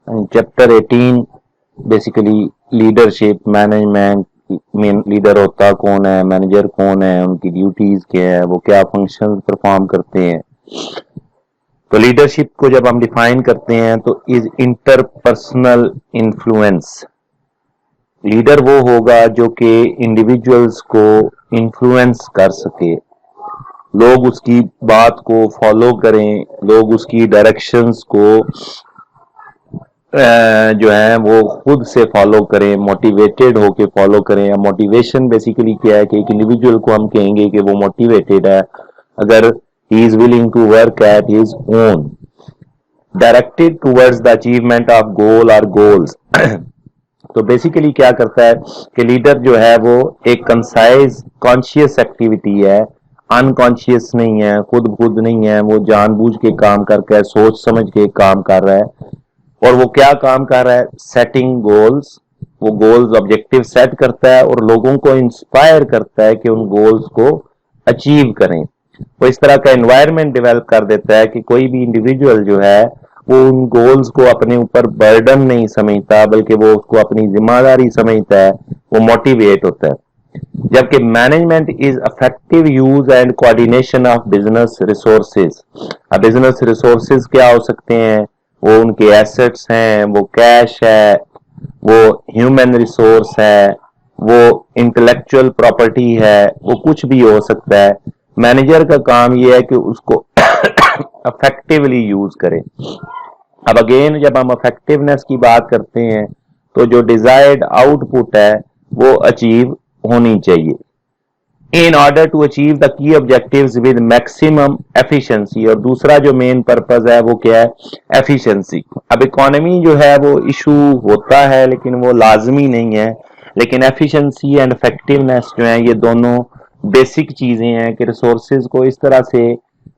Chapter 18 basically leadership management, main leader होता कौन है, मैनेजर कौन है, उनकी ड्यूटीज क्या है, वो क्या फंक्शन परफॉर्म करते हैं। तो लीडरशिप को जब हम डिफाइन करते हैं तो इज इंटरपर्सनल इन्फ्लुएंस। लीडर वो होगा जो कि इंडिविजुअल्स को इन्फ्लुएंस कर सके, लोग उसकी बात को फॉलो करें, लोग उसकी डायरेक्शंस को जो है वो खुद से फॉलो करें, मोटिवेटेड होके फॉलो करें। मोटिवेशन बेसिकली क्या है कि एक इंडिविजुअल को हम कहेंगे कि वो मोटिवेटेड है अगर he is willing to work at his own, directed towards the achievement of goal और गोल्स। तो बेसिकली क्या करता है कि लीडर जो है वो एक कंसाइज कॉन्शियस एक्टिविटी है, अनकॉन्शियस नहीं है, खुद नहीं है, वो जानबूझ के काम करके सोच समझ के काम कर रहा है। और वो क्या काम कर रहा है, सेटिंग गोल्स। वो गोल्स ऑब्जेक्टिव सेट करता है और लोगों को इंस्पायर करता है कि उन गोल्स को अचीव करें। वो इस तरह का एनवायरनमेंट डेवलप कर देता है कि कोई भी इंडिविजुअल जो है वो उन गोल्स को अपने ऊपर बर्डन नहीं समझता, बल्कि वो उसको अपनी जिम्मेदारी समझता है, वो मोटिवेट होता है। जबकि management is effective use and coordination of business resources. अब बिजनेस रिसोर्सेज क्या हो सकते हैं, वो उनके एसेट्स हैं, वो कैश है, वो ह्यूमन रिसोर्स है, वो इंटेलेक्चुअल प्रॉपर्टी है, वो कुछ भी हो सकता है। मैनेजर का काम ये है कि उसको इफेक्टिवली यूज करे। अब अगेन जब हम इफेक्टिवनेस की बात करते हैं तो जो डिजायर्ड आउटपुट है वो अचीव होनी चाहिए in order to achieve the key objectives with maximum efficiency. और दूसरा जो मेन पर्पस है वो क्या है, एफिशिएंसी। अब इकोनॉमी जो है वो इशू होता है लेकिन वो लाजमी नहीं है, लेकिन एफिशिएंसी एंड इफेक्टिवनेस जो है ये दोनों बेसिक चीजें हैं कि रिसोर्सेज को इस तरह से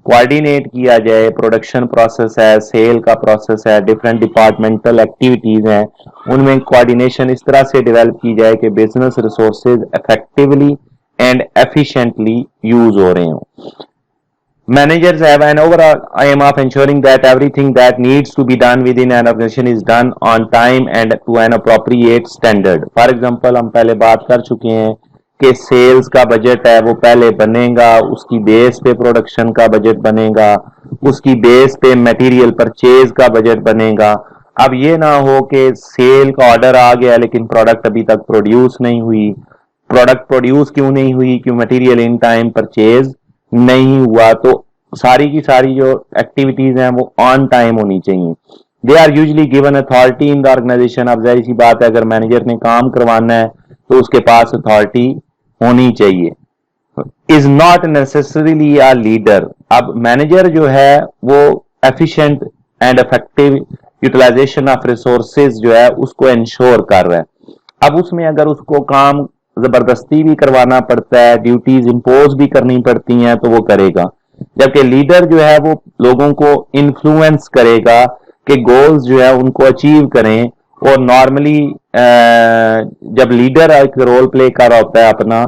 कोऑर्डिनेट किया जाए। प्रोडक्शन प्रोसेस है, सेल का प्रोसेस है, डिफरेंट डिपार्टमेंटल एक्टिविटीज हैं, उनमें कोऑर्डिनेशन इस तरह से डेवलप की जाए कि business resources effectively and efficiently use हो रहे हों। Managers have an overall aim of ensuring that everything that needs to be done within an organization is done on time and to an appropriate standard. For example, हम पहले बात कर चुके हैं कि सेल्स का बजट है वो पहले बनेगा, उसकी बेस पे प्रोडक्शन का बजट बनेगा, उसकी बेस पे मटेरियल परचेज का बजट बनेगा। अब ये ना हो कि सेल का ऑर्डर आ गया लेकिन प्रोडक्ट अभी तक प्रोड्यूस नहीं हुई। प्रोडक्ट प्रोड्यूस क्यों नहीं हुई, क्यों मटेरियल इन टाइम परचेज नहीं हुआ। तो सारी की सारी जो एक्टिविटीज हैं वो ऑन टाइम होनी चाहिए। They are usually given authority in the organisation. अब जाहिर सी बात है अगर मैनेजर ने काम करवाना है तो उसके पास अथॉरिटी होनी चाहिए। Is not necessarily a leader. अब मैनेजर जो है वो efficient and effective utilisation of resources जो है उसको इंश्योर कर रहा है। अब उसमें अगर उसको काम जबरदस्ती भी करवाना पड़ता है, ड्यूटीज इंपोज भी करनी पड़ती हैं तो वो करेगा। जबकि लीडर जो है वो लोगों को इन्फ्लुएंस करेगा कि गोल्स जो है उनको अचीव करें। और नॉर्मली जब लीडर एक रोल प्ले कर रहा होता है अपना,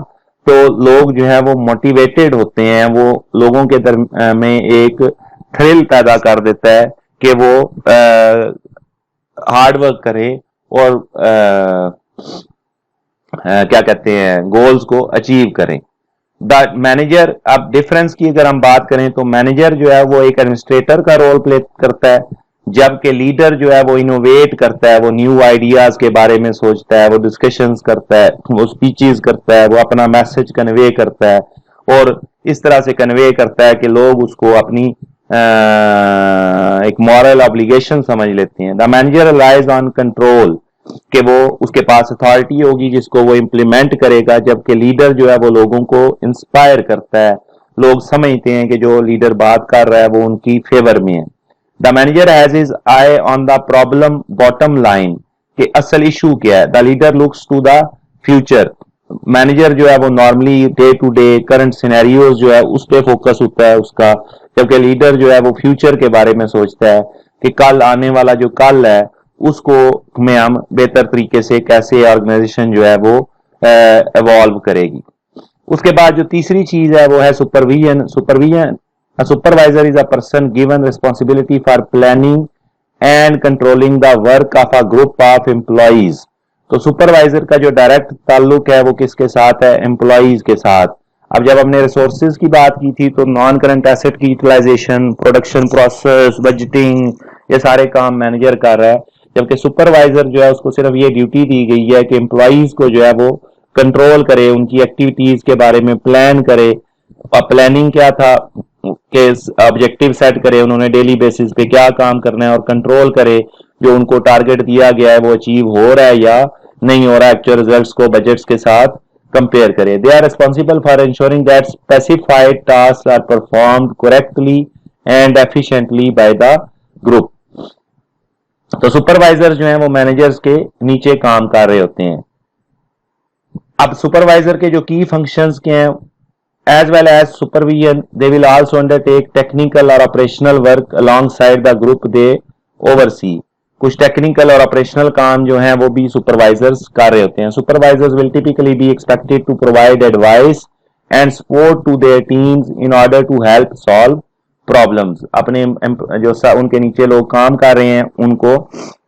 तो लोग जो है वो मोटिवेटेड होते हैं, वो लोगों के में एक थ्रिल पैदा कर देता है कि वो हार्ड वर्क करें और क्या कहते हैं गोल्स को अचीव करें। द मैनेजर, अब डिफरेंस की अगर हम बात करें तो मैनेजर जो है वो एक एडमिनिस्ट्रेटर का रोल प्ले करता है, जबकि लीडर जो है वो इनोवेट करता है, वो न्यू आइडियाज के बारे में सोचता है, वो डिस्कशंस करता है, वो स्पीचेस करता है, वो अपना मैसेज कन्वे करता है और इस तरह से कन्वे करता है कि लोग उसको अपनी एक मॉरल ऑब्लिगेशन समझ लेते हैं। The manager relies on control, कि वो उसके पास अथॉरिटी होगी जिसको वो इम्प्लीमेंट करेगा, जबकि लीडर जो है वो लोगों को इंस्पायर करता है। लोग समझते हैं कि जो लीडर बात कर रहा है वो उनकी फेवर में है। The manager has his eye on the problem bottom line, कि असल इशू क्या है। The leader looks to the future. Manager जो है वो normally day to day current scenarios जो है उस पर फोकस होता है उसका, जबकि लीडर जो है वो फ्यूचर के बारे में सोचता है कि कल आने वाला जो कल है उसको में हम बेहतर तरीके से कैसे ऑर्गेनाइजेशन जो है वो एवॉल्व करेगी। उसके बाद जो तीसरी चीज है वो है supervision. Supervisor is a person given responsibility for planning and controlling the work of a group of employees. तो सुपरवाइजर का जो डायरेक्ट ताल्लुक है वो किसके साथ है? एम्प्लॉइज के साथ। अब जब हमने रिसोर्सेज की बात की थी तो नॉन करंट एसेट की यूटिलाइजेशन, प्रोडक्शन प्रोसेस, बजटिंग, ये सारे काम मैनेजर कर रहा है, जबकि सुपरवाइजर जो है उसको सिर्फ ये ड्यूटी दी गई है कि एम्प्लॉइज को जो है वो कंट्रोल करे, उनकी एक्टिविटीज के बारे में प्लान करे। और प्लानिंग क्या था कि ऑब्जेक्टिव सेट करे, उन्होंने डेली बेसिस पे क्या काम करना है, और कंट्रोल करे जो उनको टारगेट दिया गया है वो अचीव हो रहा है या नहीं हो रहा है, एक्चुअल रिजल्ट्स को बजट्स के साथ कंपेयर करे। They are responsible for ensuring that specified task are performed correctly and efficiently by the group. तो सुपरवाइजर जो है वो मैनेजर्स के नीचे काम कर रहे होते हैं। अब सुपरवाइजर के जो की फंक्शंस के हैं, as well as supervision, they will also undertake technical or operational work alongside the group they oversee। कुछ टेक्निकल और ऑपरेशनल काम जो हैं वो भी सुपरवाइजर्स कर रहे होते हैं। Supervisors will typically be expected to provide advice and support to their teams in order to help solve problems. अपने जो उनके नीचे लोग काम कर रहे हैं उनको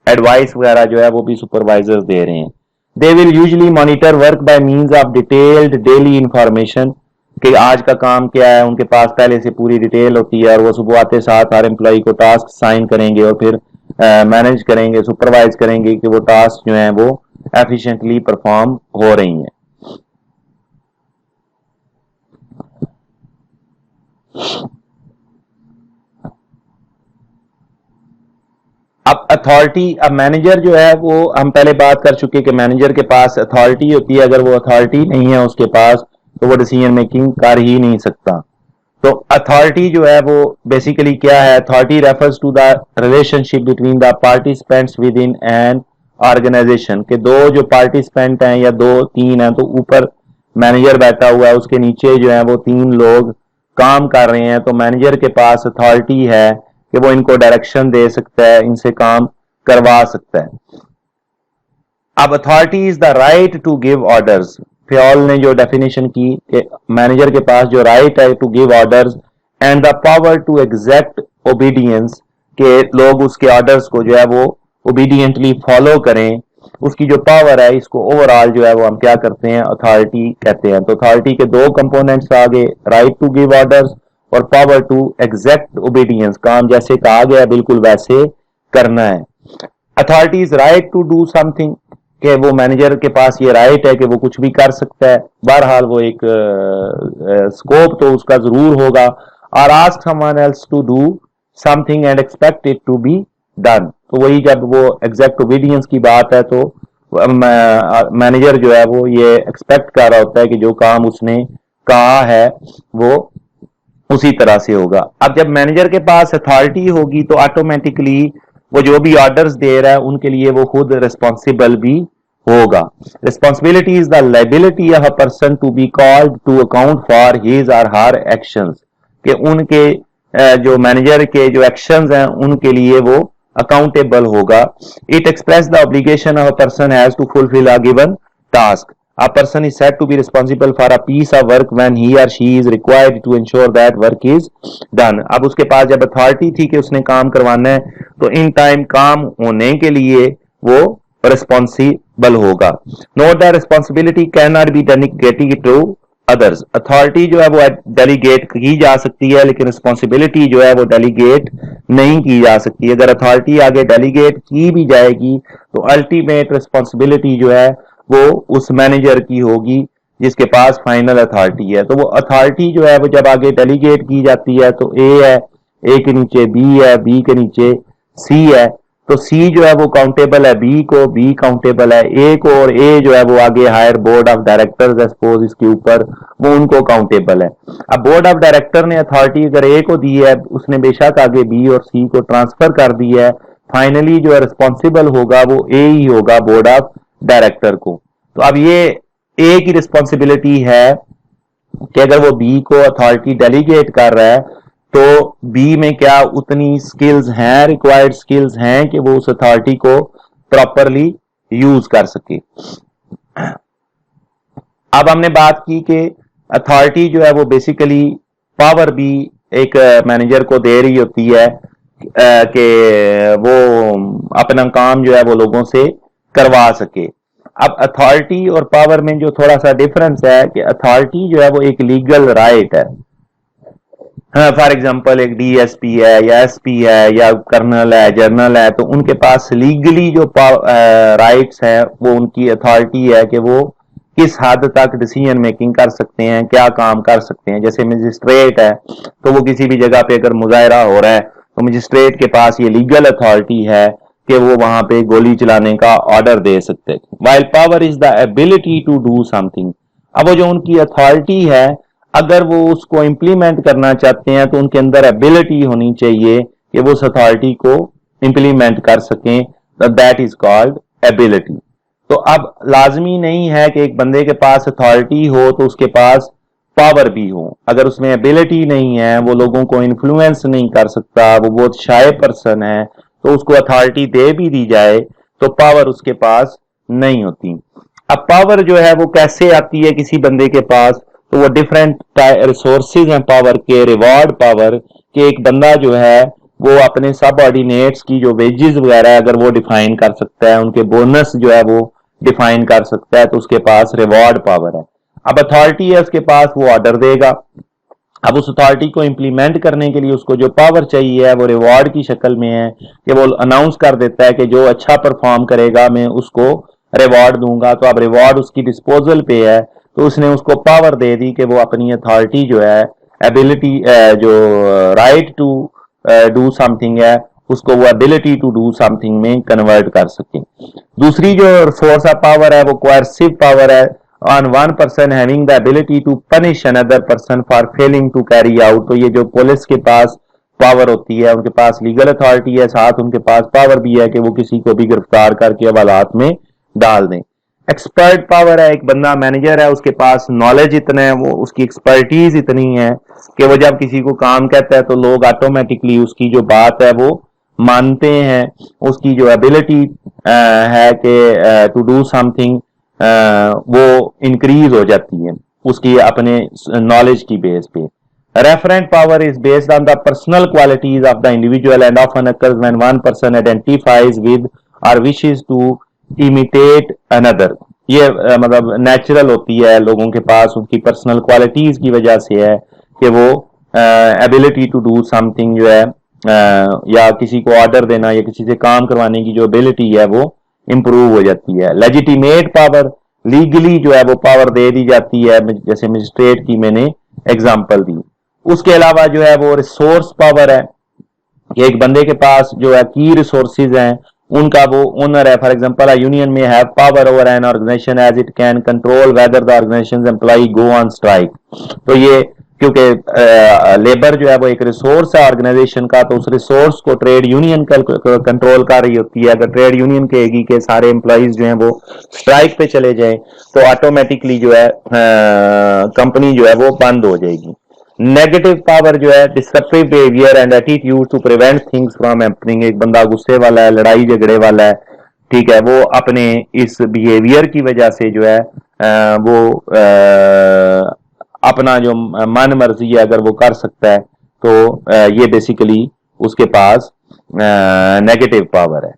एडवाइस वगैरह जो है वो भी सुपरवाइजर्स दे रहे हैं। They will usually monitor work by means of detailed daily information, कि आज का काम क्या है, उनके पास पहले से पूरी डिटेल होती है और वो सुबह आते साथ हर एम्प्लॉय को टास्क साइन करेंगे और फिर मैनेज करेंगे, सुपरवाइज करेंगे कि वो टास्क जो है वो एफिशिएंटली परफॉर्म हो रही हैं। अब अथॉरिटी, अब मैनेजर जो है वो हम पहले बात कर चुके कि मैनेजर के पास अथॉरिटी होती है, अगर वो अथॉरिटी नहीं है उसके पास तो वो डिसीजन मेकिंग कर ही नहीं सकता। तो अथॉरिटी जो है वो बेसिकली क्या है? Authority refers to the relationship between the participants within an organisation, के दो जो पार्टिसिपेंट हैं या दो तीन हैं, तो ऊपर मैनेजर बैठा हुआ है, उसके नीचे जो है वो तीन लोग काम कर रहे हैं, तो मैनेजर के पास अथॉरिटी है कि वो इनको डायरेक्शन दे सकता है, इनसे काम करवा सकता है। अब authority is the right to give orders. Fayol ने जो डेफिनेशन की कि मैनेजर के पास जो राइट है to give orders and the power to exact obedience, के लोग उसके ऑर्डर्स को जो है वो ओबीडियंटली फॉलो करें, उसकी जो पावर है, इसको ओवरऑल जो है वो हम क्या करते हैं? अथॉरिटी कहते हैं। तो अथॉरिटी के दो कंपोनेंट्स आ गए, राइट टू गिव ऑर्डर्स और पावर टू एग्जैक्ट ओबीडियंस, काम जैसे कहा गया बिल्कुल वैसे करना है। Authority is right to do something, कि वो मैनेजर के पास ये राइट है कि वो कुछ भी कर सकता है, बहरहाल वो एक स्कोप तो उसका जरूर होगा। और ask someone else to do something and expect it to be done, तो वही जब वो एग्जैक्ट ओबीडियंस की बात है तो मैनेजर जो है वो ये एक्सपेक्ट कर रहा होता है कि जो काम उसने कहा है वो उसी तरह से होगा। अब जब मैनेजर के पास अथॉरिटी होगी तो ऑटोमेटिकली वो जो भी ऑर्डर्स दे रहा है उनके लिए वो खुद रिस्पॉन्सिबल भी होगा। Responsibility is the liability of a person to be called to account for his or her actions, कि उनके जो मैनेजर के जो एक्शंस हैं उनके लिए वो अकाउंटेबल होगा। It express the obligation of a person has to fulfil a given task. A person is said to be responsible for a piece of work when he or she is required to ensure that work is done। अब उसके पास जब authority थी कि उसने काम करवाना है तो इन टाइम काम होने के लिए वो रिस्पॉन्सिबल होगा। Note the responsibility can not be delegated to others. Authority जो है वो डेलीगेट की जा सकती है लेकिन रिस्पॉन्सिबिलिटी जो है वो डेलीगेट नहीं की जा सकती। अगर अथॉरिटी आगे डेलीगेट की भी जाएगी तो अल्टीमेट रिस्पॉन्सिबिलिटी जो है वो उस मैनेजर की होगी जिसके पास फाइनल अथॉरिटी है। तो वो अथॉरिटी जो है वो जब आगे डेलीगेट की जाती है तो ए है, ए के नीचे बी है, बी के नीचे सी है, तो सी जो है वो काउंटेबल है बी को, बी काउंटेबल है ए को, और ए जो है वो आगे हायर बोर्ड ऑफ डायरेक्टर्स है सपोज इसके ऊपर, वो उनको काउंटेबल है। अब बोर्ड ऑफ डायरेक्टर ने अथॉरिटी अगर ए को दी है, उसने बेशक आगे बी और सी को ट्रांसफर कर दी है, फाइनली जो है रिस्पॉन्सिबल होगा वो ए ही होगा बोर्ड ऑफ डायरेक्टर को। तो अब ये ए की रिस्पॉन्सिबिलिटी है कि अगर वो बी को अथॉरिटी डेलीगेट कर रहा है तो बी में क्या उतनी स्किल्स हैं, रिक्वायर्ड स्किल्स हैं कि वो उस अथॉरिटी को प्रॉपरली यूज कर सके। अब हमने बात की कि अथॉरिटी जो है वो बेसिकली पावर भी एक मैनेजर को दे रही होती है कि वो अपना काम जो है वो लोगों से करवा सके। अब अथॉरिटी और पावर में जो थोड़ा सा डिफरेंस है कि अथॉरिटी जो है वो एक लीगल राइट है। फॉर एग्जांपल एक डीएसपी है या एसपी है या कर्नल है, जनरल है, तो उनके पास लीगली जो राइट्स हैं वो उनकी अथॉरिटी है कि वो किस हद तक डिसीजन मेकिंग कर सकते हैं, क्या काम कर सकते हैं। जैसे मजिस्ट्रेट है तो वो किसी भी जगह पे अगर मुजाहरा हो रहा है तो मजिस्ट्रेट के पास ये लीगल अथॉरिटी है कि वो वहां पे गोली चलाने का ऑर्डर दे सकते हैं। While power is the ability to do something. अब वो जो उनकी अथॉरिटी है, अगर वो उसको इंप्लीमेंट करना चाहते हैं तो उनके अंदर एबिलिटी होनी चाहिए कि वो उस अथॉरिटी को इंप्लीमेंट कर सकें। That is called ability. तो अब लाजमी नहीं है कि एक बंदे के पास अथॉरिटी हो तो उसके पास पावर भी हो। अगर उसमें एबिलिटी नहीं है, वो लोगों को इन्फ्लुएंस नहीं कर सकता, वो बहुत शाय पर्सन है, तो उसको अथॉरिटी दे भी दी जाए तो पावर उसके पास नहीं होती। अब पावर जो है वो कैसे आती है किसी बंदे के पास, तो वो डिफरेंट रिसोर्सेज हैं पावर के। रिवॉर्ड पावर के एक बंदा जो है वो अपने सब ऑर्डिनेट्स की जो वेजेस वगैरह है अगर वो डिफाइन कर सकता है, उनके बोनस जो है वो डिफाइन कर सकता है, तो उसके पास रिवॉर्ड पावर है। अब अथॉरिटी है उसके पास, वो ऑर्डर देगा। अब उस अथॉरिटी को इंप्लीमेंट करने के लिए उसको जो पावर चाहिए है वो रिवॉर्ड की शक्ल में है कि वो अनाउंस कर देता है कि जो अच्छा परफॉर्म करेगा मैं उसको रिवॉर्ड दूंगा। तो अब रिवॉर्ड उसकी डिस्पोजल पे है, तो उसने उसको पावर दे दी कि वो अपनी अथॉरिटी जो है, एबिलिटी जो राइट टू डू समथिंग है, उसको वो एबिलिटी टू डू समथिंग में कन्वर्ट कर सके। दूसरी जो सोर्स ऑफ पावर है वो कोएर्सिव पावर है। On one person having the ability to punish another person for failing to carry out. तो ये जो पुलिस के पास पावर होती है, उनके पास लीगल अथॉरिटी है, साथ उनके पास पावर भी है कि वो किसी को भी गिरफ्तार करके हवालात में डाल दें। एक्सपर्ट पावर है, एक बंदा मैनेजर है, उसके पास नॉलेज इतना है, वो उसकी एक्सपर्टीज इतनी है कि वो जब किसी को काम कहता है तो लोग ऑटोमेटिकली उसकी जो बात है वो मानते हैं। उसकी जो एबिलिटी है कि टू डू समथिंग वो इंक्रीज हो जाती है उसकी अपने नॉलेज की बेस पे। Referent power is based on the personal qualities of the individual and often occurs when one person identifies with और विशेस टू इमिटेट अनदर। ये मतलब नेचुरल होती है लोगों के पास, उनकी पर्सनल क्वालिटीज की वजह से है कि वो एबिलिटी टू डू समथिंग जो है या किसी को ऑर्डर देना या किसी से काम करवाने की जो एबिलिटी है वो इंप्रूव हो जाती है। लेजिटिमेट पावर, लीगली जो है वो पावर दे दी जाती है, जैसे मजिस्ट्रेट की मैंने एग्जांपल दी। उसके अलावा जो है वो रिसोर्स पावर है कि एक बंदे के पास जो है की रिसोर्सेज हैं, उनका वो ओनर है। For example union may have power over an organisation as it can control whether the organisation employee go on strike. तो ये क्योंकि लेबर जो है वो एक रिसोर्स है ऑर्गेनाइजेशन का, तो उस रिसोर्स को ट्रेड यूनियन कंट्रोल कर रही होती है। अगर ट्रेड यूनियन कहेगी कि सारे एम्प्लॉइज जो हैं वो स्ट्राइक पे चले जाएं तो ऑटोमेटिकली जो है कंपनी जो है वो बंद हो जाएगी। नेगेटिव पावर जो है destructive behaviour and attitude to prevent things from happening. एक बंदा गुस्से वाला है, लड़ाई झगड़े वाला है, ठीक है, वो अपने इस बिहेवियर की वजह से जो है वो अपना जो मन मर्जी है अगर वो कर सकता है, तो ये बेसिकली उसके पास नेगेटिव पावर है।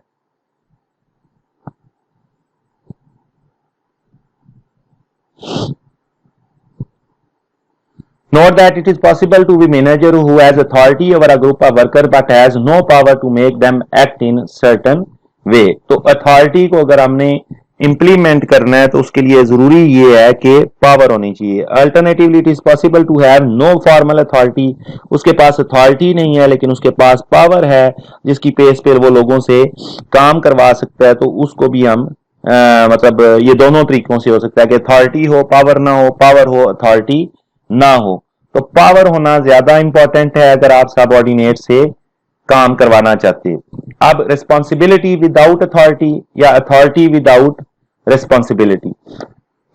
Note that it is possible to be manager who has authority over a group of workers but has no power to make them act in certain way। तो अथॉरिटी को अगर हमने implement करना है तो उसके लिए जरूरी ये है कि पावर होनी चाहिए। Alternatively it is possible to have no formal authority. उसके पास अथॉरिटी नहीं है लेकिन उसके पास पावर है जिसकी बेस पर वो लोगों से काम करवा सकता है, तो उसको भी हम मतलब ये दोनों तरीकों से हो सकता है कि अथॉरिटी हो पावर ना हो, पावर हो अथॉरिटी ना हो। तो पावर होना ज्यादा इंपॉर्टेंट है अगर आप सबऑर्डिनेट से काम करवाना चाहते हैं। अब रिस्पॉन्सिबिलिटी विदाउट अथॉरिटी या authority without responsibility.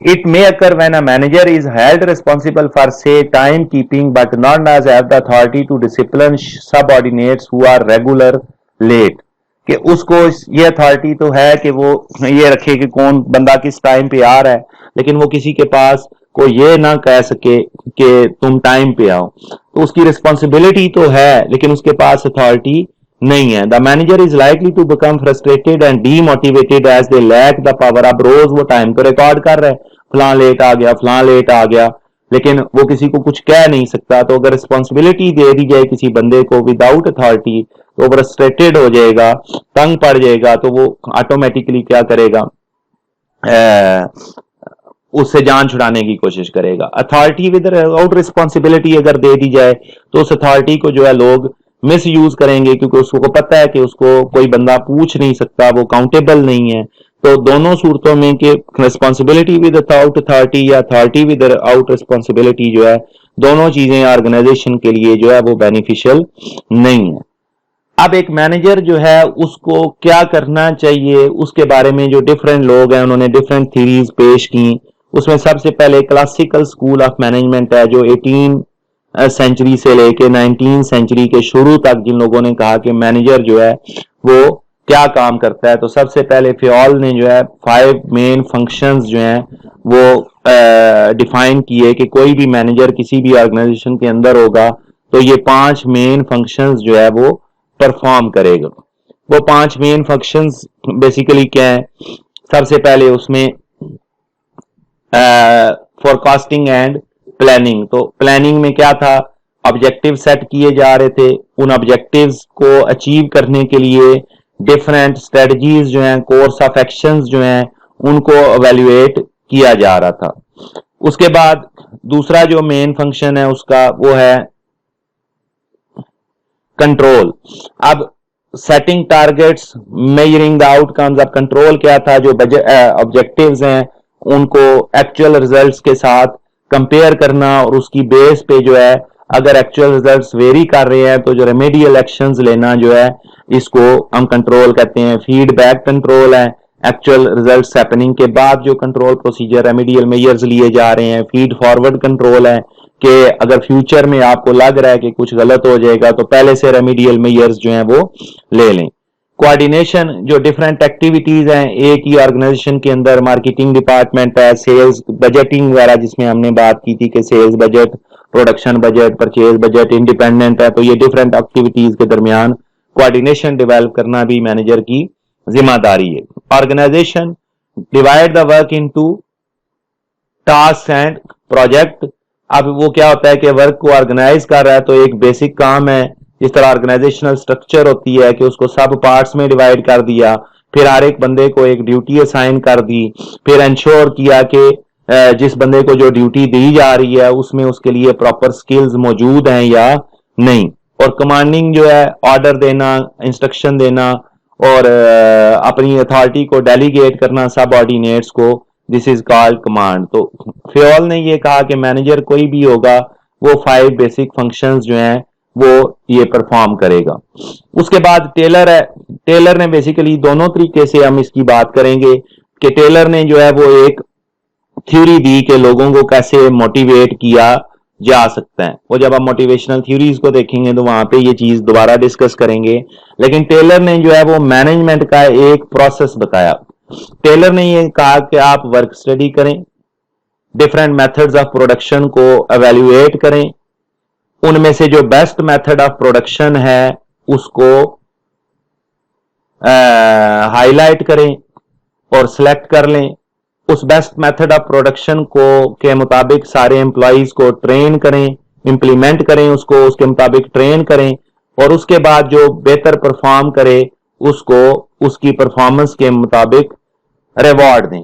It may occur when a manager is held responsible for say time keeping but not as have the authority to discipline subordinates who are regular late. कि उसको ये authority तो है कि वो ये रखे कि कौन बंदा किस टाइम पे आ रहा है, लेकिन वो किसी के पास को ये ना कह सके कि तुम टाइम पे आओ। तो उसकी रिस्पॉन्सिबिलिटी तो है लेकिन उसके पास अथॉरिटी नहीं है। The manager is likely to become frustrated and demotivated as they lack the power. अब रोज वो टाइम तो रिकॉर्ड कर रहा है, फलां लेट आ गया, फलां लेट आ गया, लेकिन वो किसी को कुछ कह नहीं सकता। तो अगर रिस्पॉन्सिबिलिटी दे दी जाए किसी बंदे को विदाउट अथॉरिटी, तो फ्रस्ट्रेटेड हो जाएगा, तंग पड़ जाएगा, तो वो ऑटोमेटिकली क्या करेगा, उससे जान छुड़ाने की कोशिश करेगा। अथॉरिटी विदाउट रिस्पॉन्सिबिलिटी अगर दे दी जाए तो उस अथॉरिटी को जो है लोग मिस यूज करेंगे, क्योंकि उसको पता है कि उसको कोई बंदा पूछ नहीं सकता, वो काउंटेबल नहीं है। तो दोनों सूरतों में कि रिस्पॉन्सिबिलिटी विदाउट अथॉरिटी या अथॉरिटी विदाउट रिस्पॉन्सिबिलिटी जो है, दोनों चीजें ऑर्गेनाइजेशन के लिए जो है वो बेनिफिशियल नहीं है। अब एक मैनेजर जो है उसको क्या करना चाहिए, उसके बारे में जो डिफरेंट लोग हैं उन्होंने डिफरेंट थ्योरीज पेश की। उसमें सबसे पहले क्लासिकल स्कूल ऑफ मैनेजमेंट है, जो 18 सेंचुरी से लेके 19 सेंचुरी के शुरू तक जिन लोगों ने कहा कि मैनेजर जो है वो क्या काम करता है। तो सबसे पहले फियोल ने जो है 5 मेन फंक्शंस जो हैं वो डिफाइन किए कि कोई भी मैनेजर किसी भी ऑर्गेनाइजेशन के अंदर होगा तो ये 5 मेन फंक्शंस जो है वो परफॉर्म करेगा। वो 5 मेन फंक्शंस बेसिकली क्या है? सबसे पहले उसमें फोरकास्टिंग एंड प्लानिंग। तो प्लानिंग में क्या था? ऑब्जेक्टिव सेट किए जा रहे थे, उन ऑब्जेक्टिव्स को अचीव करने के लिए डिफरेंट स्ट्रेटजीज जो हैं, कोर्स ऑफ एक्शंस जो हैं, उनको एवेल्युएट किया जा रहा था। उसके बाद दूसरा जो मेन फंक्शन है उसका वो है कंट्रोल। अब setting targets, measuring the outcomes. अब कंट्रोल क्या था? जो बजट ऑब्जेक्टिव्स हैं उनको एक्चुअल रिजल्ट्स के साथ कंपेयर करना, और उसकी बेस पे जो है अगर एक्चुअल रिजल्ट्स वेरी कर रहे हैं तो जो रेमेडियल एक्शंस लेना जो है, इसको हम कंट्रोल कहते हैं। फीडबैक कंट्रोल है, एक्चुअल रिजल्ट्स हैपनिंग के बाद जो कंट्रोल प्रोसीजर रेमेडियल मेजर्स लिए जा रहे हैं। फीड फॉरवर्ड कंट्रोल है कि अगर फ्यूचर में आपको लग रहा है कि कुछ गलत हो जाएगा तो पहले से रेमेडियल मेजर्स जो हैं वो ले लें। कोऑर्डिनेशन, जो डिफरेंट एक्टिविटीज हैं एक ही ऑर्गेनाइजेशन के अंदर, मार्केटिंग डिपार्टमेंट है, सेल्स, बजटिंग वगैरह जिसमें हमने बात की थी कि sales budget, production budget, purchase budget, independent है। तो ये डिफरेंट एक्टिविटीज के दरमियान कोऑर्डिनेशन डेवलप करना भी मैनेजर की जिम्मेदारी है। Organisation divide the work into task and project. अब वो क्या होता है कि वर्क को ऑर्गेनाइज कर रहा है तो एक बेसिक काम है, जिस तरह ऑर्गेनाइजेशनल स्ट्रक्चर होती है कि उसको सब पार्ट्स में डिवाइड कर दिया, फिर हर एक बंदे को एक ड्यूटी असाइन कर दी, फिर इंश्योर किया कि जिस बंदे को जो ड्यूटी दी जा रही है उसमें उसके लिए प्रॉपर स्किल्स मौजूद हैं या नहीं। और कमांडिंग जो है, ऑर्डर देना, इंस्ट्रक्शन देना और अपनी अथॉरिटी को डेलीगेट करना सब ऑर्डिनेट्स को, दिस इज कॉल्ड कमांड। तो फ्योल ने ये कहा कि मैनेजर कोई भी होगा वो 5 बेसिक फंक्शंस जो हैं वो ये परफॉर्म करेगा। उसके बाद टेलर है। टेलर ने बेसिकली दोनों तरीके से हम इसकी बात करेंगे कि टेलर ने जो है वो एक थ्योरी दी कि लोगों को कैसे मोटिवेट किया जा सकता है। वो जब आप मोटिवेशनल थ्योरीज को देखेंगे तो वहां पे ये चीज दोबारा डिस्कस करेंगे। लेकिन टेलर ने जो है वो मैनेजमेंट का एक प्रोसेस बताया। टेलर ने ये कहा कि आप वर्क स्टडी करें, डिफरेंट मेथड्स ऑफ प्रोडक्शन को एवेल्युएट करें, उनमें से जो बेस्ट मेथड ऑफ प्रोडक्शन है उसको हाईलाइट करें और सिलेक्ट कर लें। उस बेस्ट मेथड ऑफ प्रोडक्शन को के मुताबिक सारे एम्प्लॉइज को ट्रेन करें, इंप्लीमेंट करें, उसको उसके मुताबिक ट्रेन करें, और उसके बाद जो बेहतर परफॉर्म करे उसको उसकी परफॉर्मेंस के मुताबिक रिवॉर्ड दें।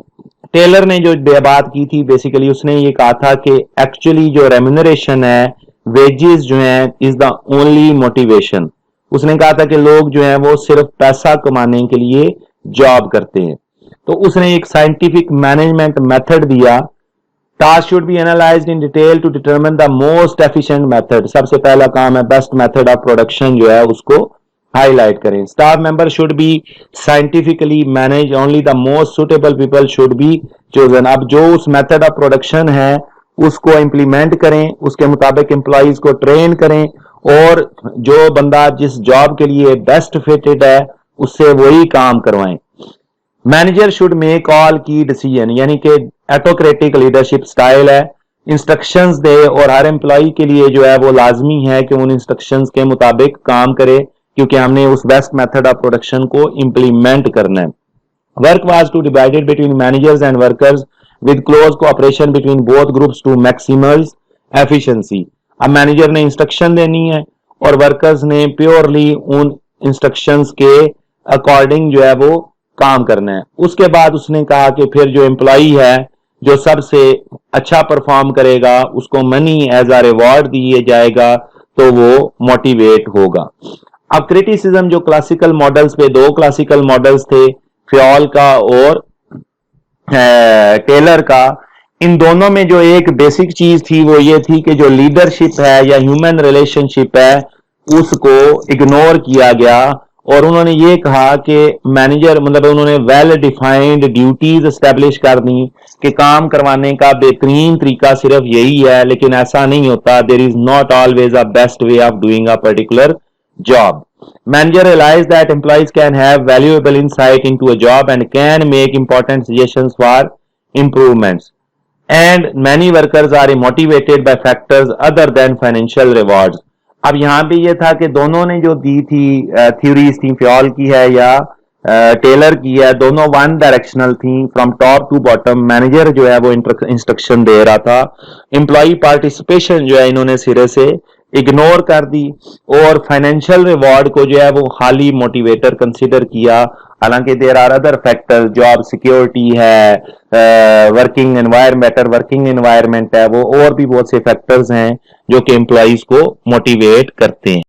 टेलर ने जो बात की थी बेसिकली उसने ये कहा था कि एक्चुअली जो रेम्यूनरेशन है, वेजेस जो हैं, इज द ओनली मोटिवेशन। उसने कहा था कि लोग जो हैं वो सिर्फ पैसा कमाने के लिए जॉब करते हैं। तो उसने एक साइंटिफिक मैनेजमेंट मेथड दिया। Task should be analysed in detail to determine the most efficient method. सबसे पहला काम है बेस्ट मेथड ऑफ प्रोडक्शन जो है उसको हाईलाइट करें। Staff member should be scientifically manage, only the most suitable people should be chosen. अब जो उस मेथड ऑफ प्रोडक्शन है उसको इंप्लीमेंट करें, उसके मुताबिक एम्प्लॉइज को ट्रेन करें, और जो बंदा जिस जॉब के लिए बेस्ट फिटेड है उससे वही काम करवाएं। मैनेजर शुड मेक ऑल की डिसीजन, यानी कि एटोक्रेटिक लीडरशिप स्टाइल है, इंस्ट्रक्शंस दे और हर एम्प्लॉय के लिए जो है वो लाजमी है कि उन इंस्ट्रक्शंस के मुताबिक काम करे। क्योंकि हमने उस बेस्ट मेथड ऑफ प्रोडक्शन को इंप्लीमेंट करना है। Work was to divided between managers and workers with close cooperation between both groups to maximise efficiency. अब मैनेजर ने इंस्ट्रक्शन देनी है और वर्कर्स ने प्योरली उन इंस्ट्रक्शंस के अकॉर्डिंग जो है वो काम करना है। उसके बाद उसने कहा कि फिर जो एम्प्लॉई है जो सबसे अच्छा परफॉर्म करेगा उसको मनी एज अ रिवॉर्ड दिया जाएगा, तो वो मोटिवेट होगा। अब क्रिटिसिज्म जो क्लासिकल मॉडल्स पे, दो क्लासिकल मॉडल्स थे, फ्योल का और टेलर का, इन दोनों में जो एक बेसिक चीज थी वो ये थी कि जो लीडरशिप है या ह्यूमन रिलेशनशिप है उसको इग्नोर किया गया और उन्होंने ये कहा कि मैनेजर मतलब उन्होंने वेल डिफाइंड ड्यूटीज एस्टेब्लिश कर दी कि काम करवाने का बेहतरीन तरीका सिर्फ यही है, लेकिन ऐसा नहीं होता। There is not always a best way of doing a particular job. Manager realize that employees can have valuable insight into a job and can make important suggestions for improvements. And many workers are motivated by factors other than financial rewards. अब यहाँ पे ये था कि दोनों ने जो दी थी थ्योरीज थी, फ्योल की है या टेलर की है, दोनों वन डायरेक्शनल थी from top to bottom. Manager जो है वो इंस्ट्रक्शन दे रहा था, एम्प्लॉय पार्टिसिपेशन जो है इन्होंने सिरे से इग्नोर कर दी और फाइनेंशियल रिवॉर्ड को जो है वो खाली मोटिवेटर कंसिडर किया। हालांकि there are other factor, job security है, working environment, better working environment है, वो और भी बहुत से फैक्टर्स हैं जो कि एम्प्लॉइज को मोटिवेट करते हैं।